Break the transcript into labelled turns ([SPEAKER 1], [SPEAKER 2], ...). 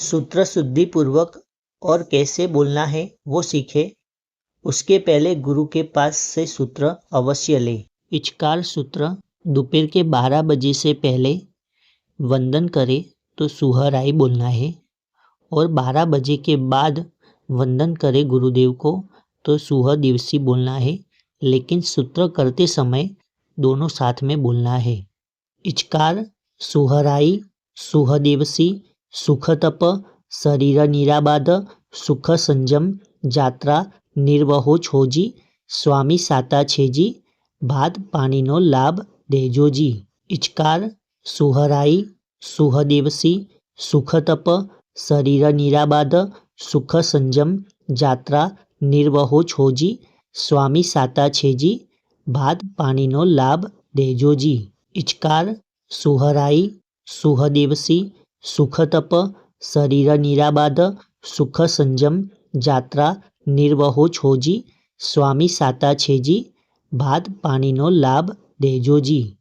[SPEAKER 1] सूत्र शुद्धि पूर्वक और कैसे बोलना है वो सीखे उसके पहले गुरु के पास से सूत्र अवश्य ले। इचकार सूत्र। दोपहर के 12 बजे से पहले वंदन करे तो सुहराई बोलना है और 12 बजे के बाद वंदन करे गुरुदेव को तो सुह दिवसी बोलना है, लेकिन सूत्र करते समय दोनों साथ में बोलना है। इचकार सुहराई, सुह दिवसी, सुख तप, शरीर निराबाद, सुख संयम, जात्रा निर्वहो छोजी, स्वामी साता छेजी, भात पानीनो लाभ देजोजी। इचकार सुहराई, सुह दिवसी, सुख तप, शरीर निराबाद, सुख संयम, जात्रा निर्वहो छोजी, स्वामी साता छेजी, भात पानीनो लाभ देजोजी। इचकार सुहराई, सुह दिवसी, सुख तप, शरीर निराबाद, सुख संयम, जात्रा निर्वहो छोजी, स्वामी साता छेजी, भात पानीनो लाभ देजोजी।